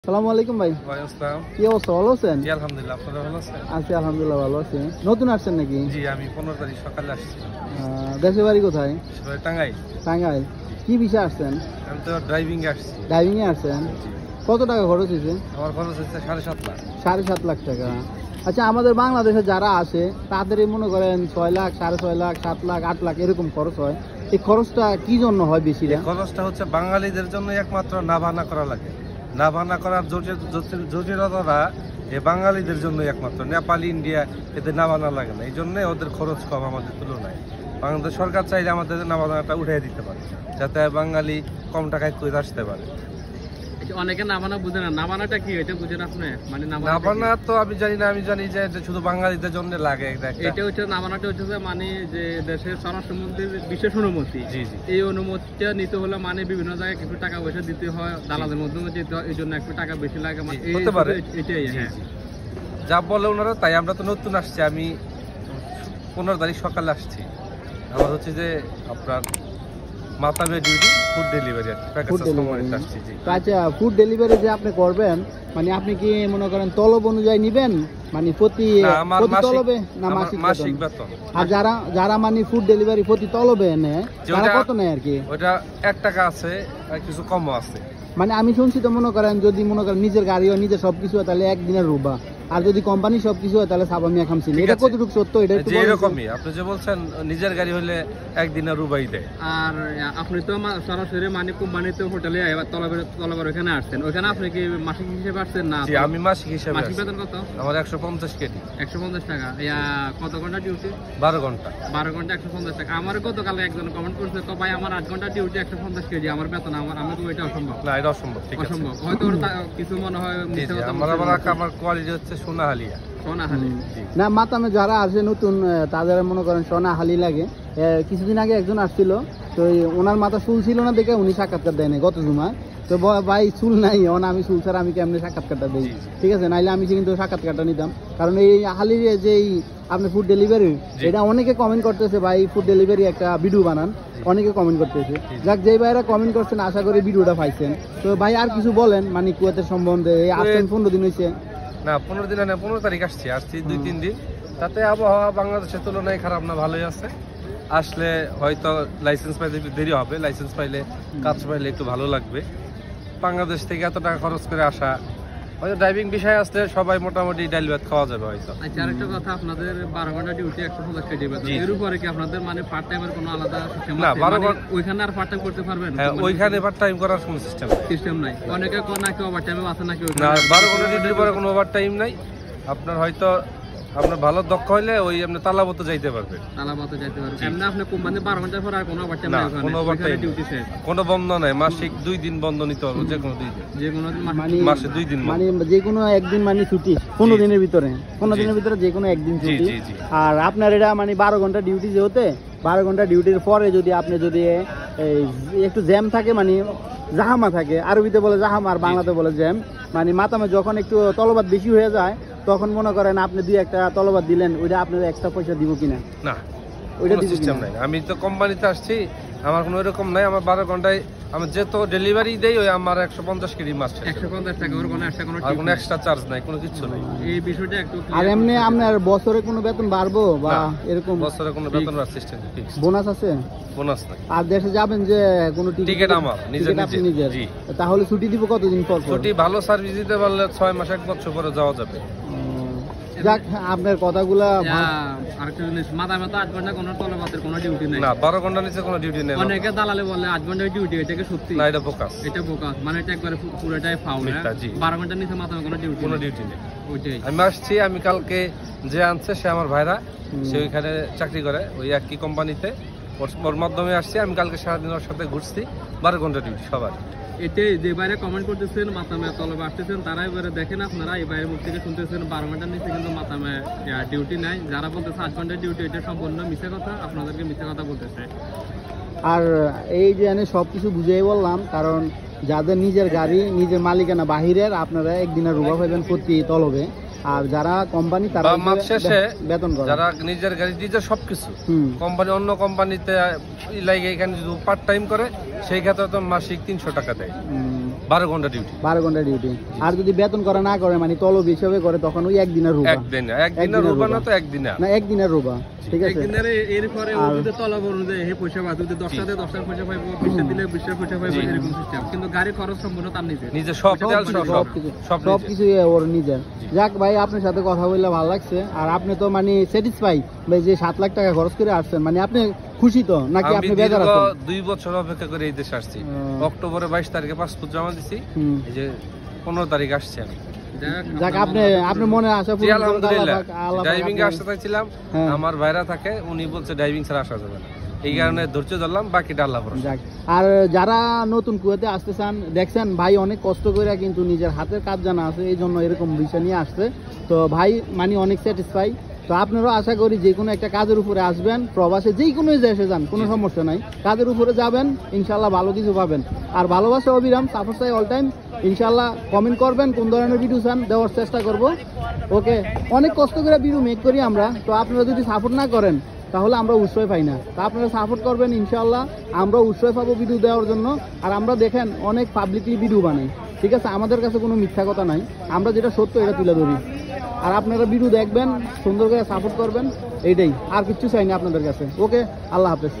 আসসালামু আলাইকুম ভাই। কি অবস্থা, ভালো আছেন? আলহামদুলিল্লাহ, আপনারা ভালো আছেন? আছি আলহামদুলিল্লাহ, ভালো আছি। নতুন আসছেন নাকি? জি, আমি 15 তারিখ সকালে আসছি। দেশের বাড়ি কোথায়? টাঙ্গাইল। টাঙ্গাইল। কি বিষয়ে আসছেন? আমি তো ড্রাইভিং আসছি। ড্রাইভিং এ আসছেন? কত টাকা খরচ হয়েছে? আমার খরচ হচ্ছে 7.5 লাখ। 7.5 লাখ টাকা। আচ্ছা, আমাদের বাংলাদেশে যারা আসে তাদের মনে করেন 6 লাখ, 6.5 লাখ, 7 লাখ, 8 লাখ এরকম খরচ হয়। এই খরচটা কি জন্য হয় বেশি? খরচটা হচ্ছে বাঙালিদের জন্য একমাত্র নাভানা করা লাগে। নাভানা করার জটিলতাটা এই বাঙালিদের জন্য একমাত্র। নেপাল, ইন্ডিয়া এদের নাভানা লাগে না, এই জন্য ওদের খরচ কম আমাদের তুলনায়। বাংলাদেশ সরকার চাইলে আমাদের নাভানাটা উঠিয়ে দিতে পারে, যাতে বাঙালি কম টাকায় করে আসতে পারে। অনেকে নামানা বুঝে না, নামানাটা কি এটা বুঝেন আপনি? মানে নাভানা তো আমি জানি না, আমি জানি যে এটা শুধু বাঙালিদের জন্য লাগে। এটা হচ্ছে নামানাটা হচ্ছে মানে যে দেশের স্বরাষ্ট্রমন্ত্রীর বিশেষ অনুমতি। জি জি। এই অনুমতিটা নিতে হলে মানে বিভিন্ন জায়গায় কিছু টাকা পয়সা দিতে হয়, দালালের মাধ্যমে যেতে হয়, এই জন্য একটু টাকা বেশি লাগে। মানে হতে পারে এটাই। হ্যাঁ, যা বলে ওনারা তাই। আমরা তো নতুন আসছি, আমি 15 তারিখ সকালে আসছি। আমার হচ্ছে যে আপনার মাতাবে ডিউটি ফুড ডেলিভারি আসছি। জি। আচ্ছা, ফুড ডেলিভারি যে আপনি করবেন, মানে আপনি কি মনে করেন তলব অনুযায়ী নিবেন, মানে প্রতি তলবে না মাসিক বেতন? আর যারা মানে ফুড ডেলিভারি প্রতি তলবে নেয় তারা কত নেয় আর কি? ওটা 1 টাকা আছে আর কিছু কমও আছে। মানে আমি শুনছি তো, মনে করেন যদি মনে করেন নিজের গাড়ি হয়, নিজের সবকিছু হয়, তাহলে একদিনের রুবা। আর যদি কোম্পানি সবকিছু হয় তাহলে সাবামিয়া খামছিল। এটা কতটুকু সত্য? এটা একটু এরকমই আপনি যে বলছেন নিজের গাড়ি হলে একদিনের রুবাই দেয়। আর আপনি তো সরাসরি মানে কোম্পানিতে হোটেলে তলবের ওখানে আসছেন, ওখানে আপনি কি মাসিক হিসেবে আসছেন না? জি, আমি মাসিক হিসেবে। মাসিক বেতন কত? আমার 150 কেজি। 150 টাকা। কত ঘন্টা ডিউটি? 12 ঘন্টা। 12 ঘন্টা 150 টাকা। আমার গতকালে একজন কমেন্ট করছে, ভাই আমার 8 ঘন্টা ডিউটি 150 কেজি আমার বেতন। আমি তো এটা অসম্ভব। না, এটা অসম্ভব। ঠিক আছে, অসম্ভব। হয়তো কিছু মনে হয় মিথ্যা কথা। আমার কোয়ালিটি হচ্ছে সোনাহালিয়া। না, মাতামে যারা আসে নতুন তাদের মনে করেন সোনাহালি লাগে। কিছুদিন আগে একজন আসছিল, তো ওনার মাথা চুল ছিল না দেখে উনি সাক্ষাৎকার দেয়নি গত জুমায়। তো ভাই চুল নাই, আমি চুল ছাড়া আমি কেমনি সাক্ষাৎকারটা দিই? ঠিক আছে, নাইলে আমি কিন্তু সাক্ষাৎকারটা নিতাম। কারণ এই হালির যে আপনি ফুড ডেলিভারি, এটা অনেকে কমেন্ট করতেছে, ভাই ফুড ডেলিভারি একটা ভিডিও বানান। অনেকে কমেন্ট করতেছে। যাক, যেই ভাইরা কমেন্ট করছেন আশা করি ভিডিওটা পাইছেন। তো ভাই আর কিছু বলেন মানে কুয়েতের সম্বন্ধে। আসছেন 15 দিন হয়েছে? না, 15 দিন না, 15 তারিখ আসছি 2-3 দিন। তাতে আবহাওয়া বাংলাদেশের তুলনায় খারাপ না, ভালোই আছে। আসলে হয়তো লাইসেন্স পাইতে একটু দেরি হবে, লাইসেন্স পাইলে কাজ পাইলে একটু ভালো লাগবে। বাংলাদেশ থেকে এত টাকা খরচ করে আসা, হয়তো ড্রাইভিং বিষয় আসলে সবাই মোটামুটি ডাল ভাত খাওয়া যাবে হয়তো। আচ্ছা, আরেকটা কথা, আপনাদের 12 ঘন্টা ডিউটি 150 কেজি বেতন। এর উপরে কি আপনাদের মানে পার্ট টাইমের কোনো আলাদা সিস্টেম আছে? না, 12 ঘন্টা ওইখানে আর পার্ট টাইম করতে পারবেন? হ্যাঁ, ওইখানে পার্ট টাইম করার কোনো সিস্টেম নাই। অনেকে কোন নাকি ওভার টাইমে আছে নাকি? না, 12 ঘন্টা ডিউটির পরে কোনো ওভার টাইম নাই। আপনার হয়তো আপনার ভালো দক্ষ হইলে ওই আপনি তালাবতে যাইতে পারবেন। এমনি আপনি কোম্পানি 12 ঘন্টার পর আর কোনো ওভার টাইম নাই, নাই? কোনো ওভার টাইম ডিউটি শেষ, কোনো বন্ধ নাই। মাসিক 2 দিন বন্ধ নিতে হবে, যে কোনো 2 দিন, যে কোনো মাসে 2 দিন, মানে যে কোনো একদিন মানে ছুটি 15 দিনের ভিতরে। 15 দিনের ভিতরে যে কোনো একদিন ছুটি। আর আপনার এটা মানে 12 ঘন্টা ডিউটি যে হতে, 12 ঘন্টা ডিউটির পরে যদি আপনি যদি একটু জ্যাম থাকে, মানে জাহামা থাকে, আরবিতে বলে জাহামা আর বাংলাতে বলে জ্যাম, মানে মাতামে যখন একটু তলবাদ বেশি হয়ে যায় তখন মনে করেন আপনি 2-1টা তলবাদ দিলেন, ওইটা আপনার এক্সট্রা পয়সা দিব কিনা? না, ওইটা সিস্টেম নাই। আমি তো কোম্পানিতে আসছি, আমার কোনো এরকম নাই। আমার 12 ঘন্টায় আমি যেহেতু ডেলিভারি দেই, ওই আমার 150 কেজি মাছ, 150 টাকা। ওর কোনো এক্সট্রা চার্জ নাই, কোনো কিছু নাই। এই বিষয়টা একটু। আর এমনি আপনার বছরে কোনো বেতন বাড়বো বা এরকম? বছরে কোনো বেতন আর সিস্টেম ফিক্স। বোনাস আছে? বোনাস নাই। আর দেশে যাবেন যে কোনো টিকিট আমার নিজের। জি। তাহলে ছুটি দিব কতদিন পর? ছুটি ভালো সার্ভিস দিতে পারলে 6 মাস 1 বছর পরে যাওয়া যাবে। যাক, আপনার কথাগুলা। আরেকটা জিনিস, মাথায় 8 ঘন্টা কোনো তলবাতের কোনো ডিউটি নেই। না, 12 ঘন্টা নিচে কোনো ডিউটি নেই। অনেকে দালালে বলে 8 ঘন্টা ডিউটি, এটা কি সত্যি? না, এটা বোকাস। এটা বোকাস, মানে এটা একবারে পুরোটাই ফাউল। 12 ঘন্টার নিচে মাথায় কোনো ডিউটি নেই। ওইটাই। আমি আসছি, আমি কালকে যে আনছে সে আমার ভাইরা, সে ওইখানে চাকরি করে ওই একই কোম্পানিতে, ওর মাধ্যমে আসছি। আমি কালকে সারাদিন ওর সাথে ঘুরছি। 12 ঘন্টা ডিউটি সবার। এতে যে বাইরে কমেন্ট করতেছেন মাতামে তলবে আসতেছেন, তারা এবারে দেখেন আপনারা এই বাইরের মুখ থেকে শুনতেছেন 12 ঘন্টার নিচে কিন্তু মাতামে ডিউটি নাই। যারা বলতেছে 8 ঘন্টার ডিউটি, এটা সম্পূর্ণ মিথ্যা কথা, আপনাদেরকে মিথ্যা কথা বলতেছে। আর এই যে আমি সবকিছু বুঝিয়ে বললাম, কারণ যাদের নিজের গাড়ি, নিজের মালিকানা বাহিরের, আপনারা একদিনের রুবা পাইবেন প্রতি তলবে। আর যারা কোম্পানি তারা বেতন করে, যারা নিজের গাড়ি নিজের সবকিছু, কোম্পানি অন্য কোম্পানিতে লাগে এখানে যদি পার্ট টাইম করে সেই ক্ষেত্রে তো মাসিক 300 টাকা দেয়। 12 ঘন্টা ডিউটি। 12 ঘন্টা ডিউটি। আর যদি বেতন করা না করে মানে তলব হিসেবে করে তখন ওই একদিনের রোবা। একদিনের রোবা না তো একদিনের না, একদিনের রোবা, ঠিক আছে। একদিনের এরপরে ও যদি তলব অনুযায়ী হে পয়সা পায়, যদি 10টা দিয়ে 10টার পয়সা পাইবো, 20টা দিলে 20টার পয়সা পাইবো, এরকম সিস্টেম। কিন্তু গাড়ি খরচ সম্পূর্ণ তার নিজে সব কিছু ওর নিজের। যাক ভাই, আপনার সাথে কথা বললে ভালো লাগছে। আর আপনি তো মানে স্যাটিসফাই ভাই যে 7 লাখ টাকা খরচ করে আসছেন, মানে আপনি খুশি তো নাকি আপনি বেজার আছেন? 2 বছর অপেক্ষা করে এই দেশে আসছি। অক্টোবরে 22 তারিখে পাসপোর্ট জমা দিছি, এই যে 15 তারিখ আসছি আমি। যাক, আপনি মনে আশা পূরণ করুন। আলহামদুলিল্লাহ। ড্রাইভিং এ আসতে চাইছিলাম, আমার ভাইরা থাকে, উনি বলছে ড্রাইভিং ছাড়া আসা যাবে না, এই কারণে ধৈর্য ধরলাম, বাকিটা আল্লাহ ভরসা। যাক, আর যারা নতুন কুয়েতে আসতে চান, দেখছেন ভাই অনেক কষ্ট করে কিন্তু নিজের হাতের কাজ জানা আছে, এই জন্য এরকম বিষয় নিয়ে আসছে। তো ভাই মানে অনেক স্যাটিসফাই। তো আপনারাও আশা করি যে কোনো একটা কাজের উপরে আসবেন, প্রবাসে যেই কোনো দেশে যান, কোনো সমস্যা নাই, কাজের উপরে যাবেন, ইনশাল্লাহ ভালো কিছু পাবেন। আর ভালোবাসা অবিরাম, সাপোর্ট চাই অল টাইম। ইনশাল্লাহ কমেন্ট করবেন কোন ধরনের ভিডিও চান, দেওয়ার চেষ্টা করব। ওকে, অনেক কষ্ট করে ভিডিও মেক করি আমরা, তো আপনারা যদি সাপোর্ট না করেন তাহলে আমরা উৎসাহ পাই না। তা আপনারা সাপোর্ট করবেন, ইনশাল্লাহ আমরা উৎসাহ পাবো ভিডিও দেওয়ার জন্য। আর আমরা দেখেন অনেক পাবলিকলি ভিডিও বানাই, ঠিক আছে, আমাদের কাছে কোনো মিথ্যা কথা নাই, আমরা যেটা সত্য এটা তুলে ধরি। আর আপনারা ভিডিও দেখবেন, সুন্দর করে সাপোর্ট করবেন, এইটাই, আর কিচ্ছু চাই না আপনাদের কাছে। ওকে, আল্লাহ হাফেজ।